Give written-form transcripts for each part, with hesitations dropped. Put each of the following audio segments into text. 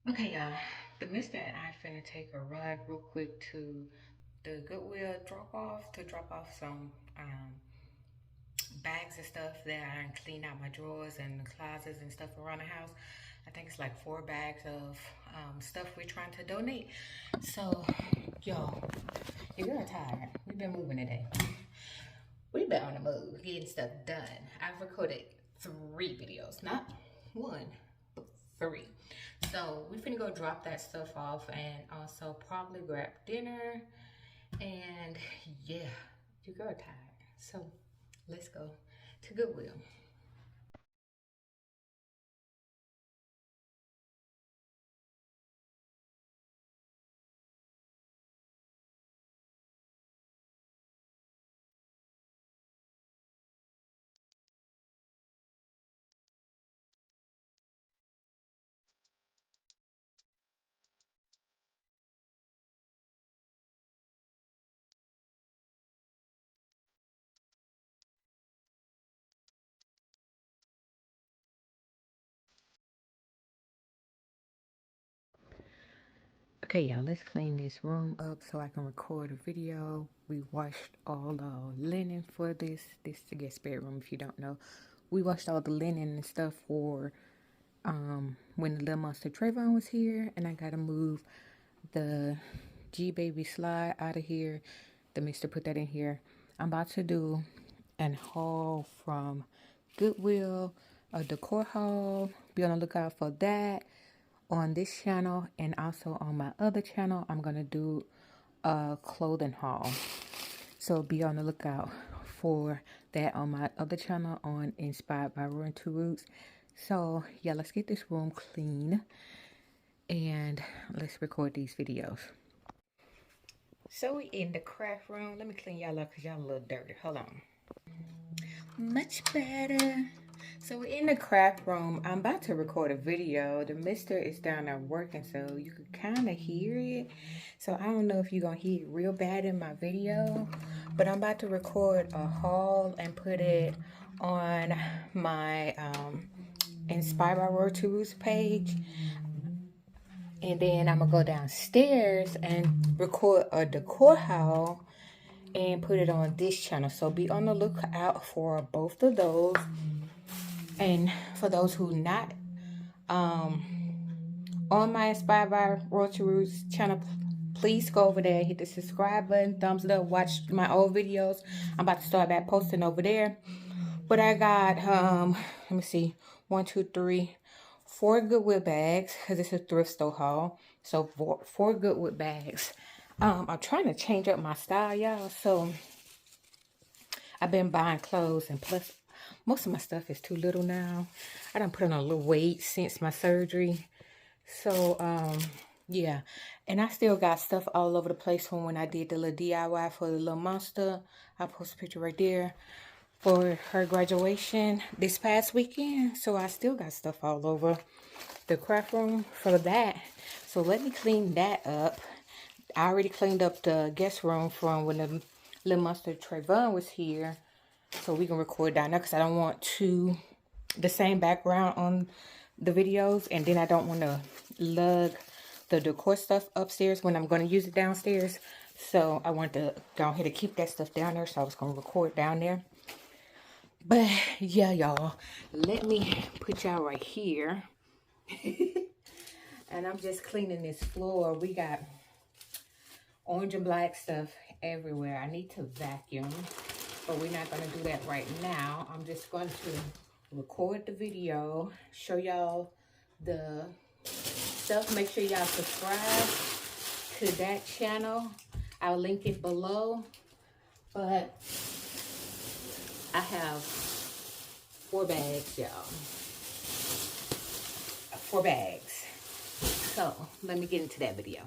Okay, y'all. The mister and I finna take a ride real quick to the Goodwill drop off some bags and stuff that I done clean out my drawers and the closets and stuff around the house. I think it's like 4 bags of stuff we're trying to donate. So, y'all, your girl tired. We've been moving today. We've been on the move, getting stuff done. I've recorded 3 videos, not one, but 3. So we finna go drop that stuff off and also probably grab dinner. And yeah, your girl tired. So let's go to Goodwill. Okay, y'all, let's clean this room up so I can record a video. We washed all the linen for this. This is the guest bedroom, if you don't know. We washed all the linen and stuff for when the little monster Trayvon was here, and I gotta move the G baby slide out of here. The mister put that in here. I'm about to do an haul from Goodwill, a decor haul. Be on the lookout for that on this channel, and also on my other channel I'm gonna do a clothing haul. So be on the lookout for that on my other channel on Inspired by Roaring Two Roots. So yeah, let's get this room clean and let's record these videos. So we in the craft room. Let me clean y'all up because y'all a little dirty. Hold on. Much better. So we're in the craft room. I'm about to record a video. The mister is down there working, so you could kind of hear it. So I don't know if you're going to hear it real bad in my video, but I'm about to record a haul and put it on my Inspired by Roar Tools page. And then I'm going to go downstairs and record a decor haul and put it on this channel. So be on the lookout for both of those. And for those who not on my Inspired by Royalty Roots channel, please go over there, hit the subscribe button, thumbs it up, watch my old videos. I'm about to start back posting over there. But I got let me see, 1, 2, 3, 4 Goodwill bags, because it's a thrift store haul. So four Goodwill bags. I'm trying to change up my style, y'all. So I've been buying clothes, and plus most of my stuff is too little now. I done put on a little weight since my surgery. So yeah, and I still got stuff all over the place from when I did the little DIY for the little monster. I'll post a picture right there for her graduation this past weekend. So I still got stuff all over the craft room for that. So let me clean that up. I already cleaned up the guest room from when the little monster Trayvon was here, so we can record down there, because I don't want the same background on the videos, and then I don't want to lug the decor stuff upstairs when I'm going to use it downstairs. So I want to go ahead and keep that stuff down there, so I was going to record down there. But yeah, y'all, let me put y'all right here. And I'm just cleaning this floor. We got orange and black stuff everywhere. I need to vacuum, but we're not going to do that right now. I'm just going to record the video, show y'all the stuff. Make sure y'all subscribe to that channel. I'll link it below. But I have 4 bags, y'all. 4 bags. So let me get into that video.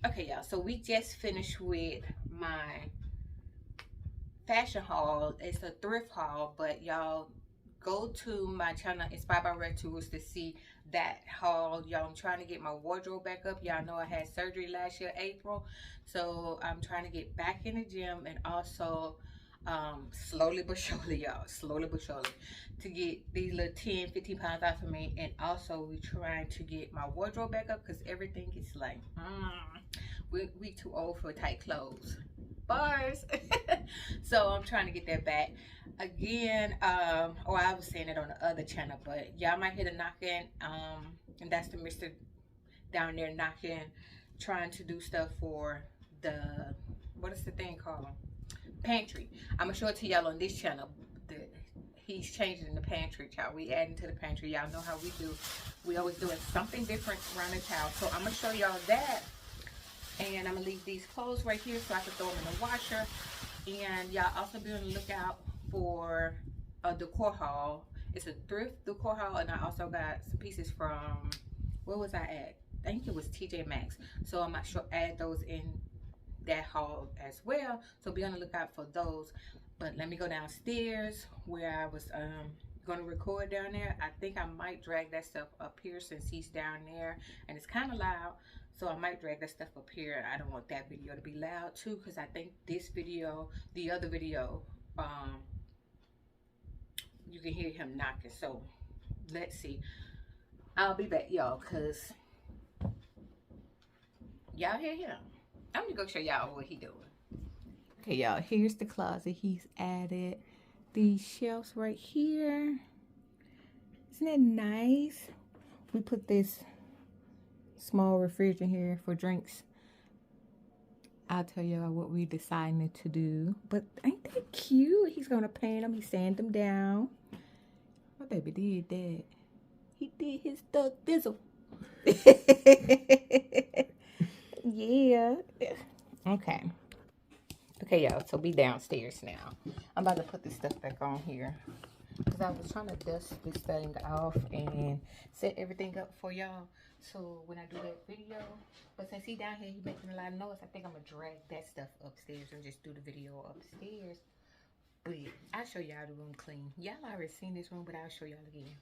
Okay, y'all, so we just finished with my fashion haul. It's a thrift haul, but y'all go to my channel Inspired by Red Tools to see that haul. Y'all, I'm trying to get my wardrobe back up. Y'all know I had surgery last year April, so I'm trying to get back in the gym, and also Slowly but surely, y'all, slowly but surely, to get these little 10, 15 pounds off of me. And also we trying to get my wardrobe back up, because everything is like we too old for tight clothes. Bars. So I'm trying to get that back again. Or I was saying it on the other channel, but y'all might hear the knocking. And that's the Mr. down there knocking, trying to do stuff for the, what is the thing called, pantry. I'm gonna show it to y'all on this channel. He's changing the pantry, child. We adding to the pantry. Y'all know how we do. We always doing something different around the house. So I'm gonna show y'all that. And I'm gonna leave these clothes right here so I can throw them in the washer. And y'all also be on the lookout for a decor haul. It's a thrift decor haul, and I also got some pieces from, where was I at? I think it was TJ Maxx. So I'm not sure, add those in that haul as well. So be on the lookout for those. But let me go downstairs where I was gonna record down there. I think I might drag that stuff up here since he's down there and it's kind of loud. So I might drag that stuff up here. I don't want that video to be loud too, because I think this video, the other video, you can hear him knocking. So let's see. I'll be back, y'all, because y'all hear him. I'm gonna go show y'all what he doing. Okay, y'all, here's the closet. He's added these shelves right here. Isn't that nice? We put this small refrigerator here for drinks. I'll tell y'all what we decided to do. But ain't that cute? He's gonna paint them. He sand them down. My baby did that. He did his duck dizzle. Yeah. Okay. Okay, y'all. So be downstairs now. I'm about to put this stuff back on here, because I was trying to dust this thing off and set everything up for y'all. So when I do that video, but since he down here, he making a lot of noise, I think I'm gonna drag that stuff upstairs and just do the video upstairs. But I'll show y'all the room clean. Y'all already seen this room, but I'll show y'all again.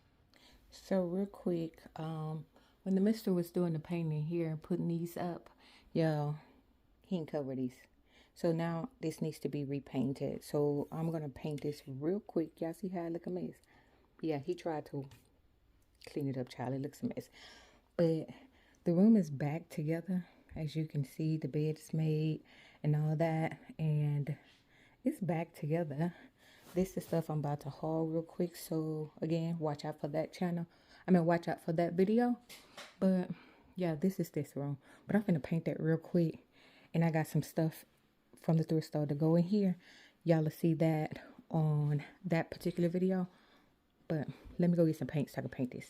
So real quick, when the mister was doing the painting here and putting these up, y'all, he didn't cover these. So now this needs to be repainted. So I'm gonna paint this real quick. Y'all see how it look a mess? Yeah, he tried to clean it up, child. It looks a mess. But the room is back together. As you can see, the bed is made and all that. And it's back together. This is stuff I'm about to haul real quick. So again, watch out for that channel. Watch out for that video. But yeah, this is this room. But I'm gonna paint that real quick. And I got some stuff from the thrift store to go in here. Y'all will see that on that particular video. But let me go get some paint so I can paint this.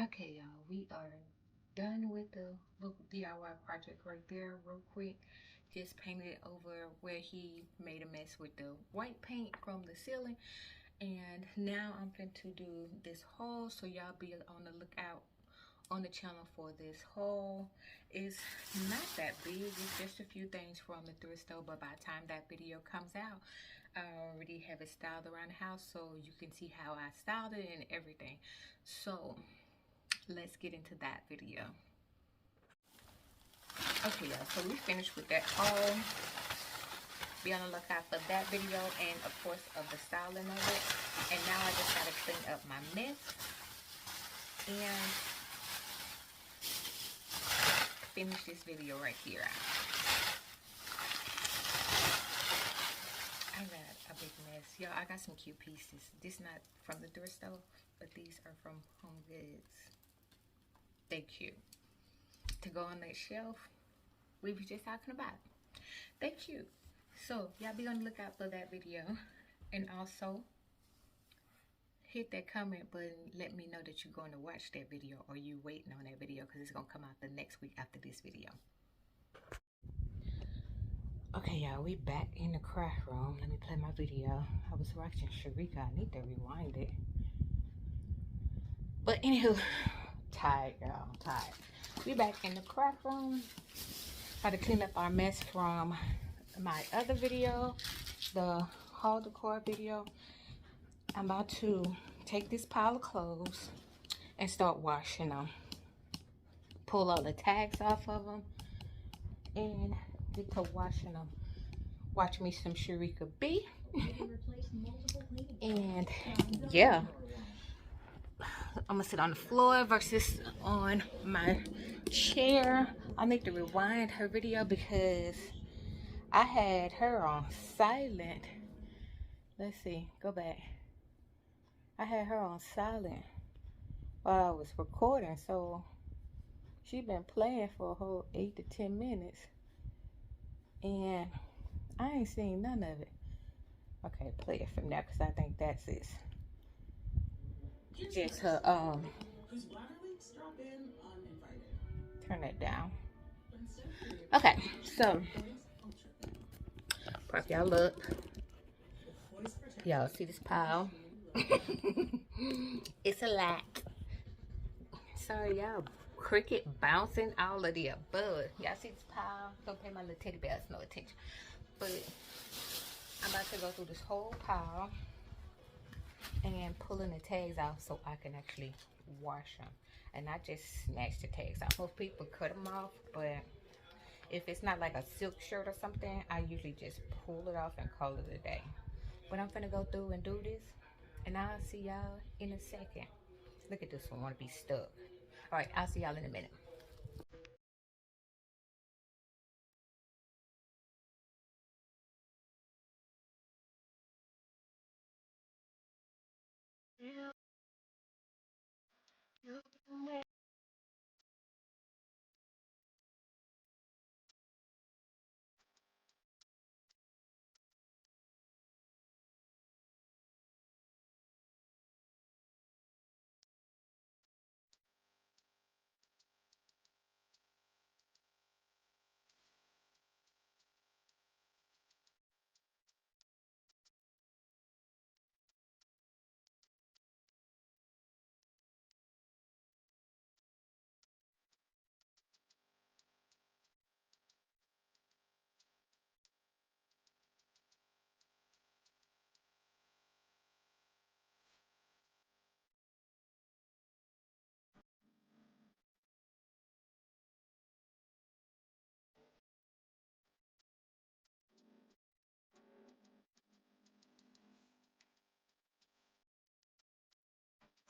Okay, y'all, we are done with the little DIY project right there real quick. Just painted over where he made a mess with the white paint from the ceiling. And now I'm going to do this haul, so y'all be on the lookout on the channel for this haul. It's not that big, it's just a few things from the thrift store, but by the time that video comes out, I already have it styled around the house, so you can see how I styled it and everything. So let's get into that video. Okay, y'all, so we finished with that haul. Be on the lookout for that video and of course of the styling of it. And now I just gotta clean up my mess and finish this video right here out. I got a big mess. Yo, I got some cute pieces. This not from the thrift store, but these are from Home Goods. They cute. To go on that shelf we were just talking about. They cute. So y'all be on the lookout for that video. And also hit that comment button. Let me know that you're going to watch that video or you waiting on that video because it's going to come out the next week after this video. Okay, y'all, we back in the craft room. Let me play my video. I was watching Sharika. I need to rewind it. But anywho, tired, y'all, tired. We back in the craft room. Try to clean up our mess from my other video, the haul decor video. I'm about to take this pile of clothes and start washing them. Pull all the tags off of them and get to washing them. Watch me some Sharika B. And yeah, I'm gonna sit on the floor versus on my chair. I need to rewind her video because I had her on silent. Let's see, go back. I had her on silent while I was recording, so she been playing for a whole 8 to 10 minutes and I ain't seen none of it. Okay, play it from there because I think that's it. Just her turn that down. Okay, so prop y'all up. Y'all see this pile? It's a lot. Sorry, y'all. Cricket bouncing, all of the above. Y'all see this pile? Don't pay my little teddy bears no attention. But I'm about to go through this whole pile and pulling the tags out so I can actually wash them. And not just snatch the tags out. Most people cut them off, but if it's not like a silk shirt or something, I usually just pull it off and call it a day. But I'm finna go through and do this, and I'll see y'all in a second. Look at this one, wanna be stuck. All right, I'll see y'all in a minute.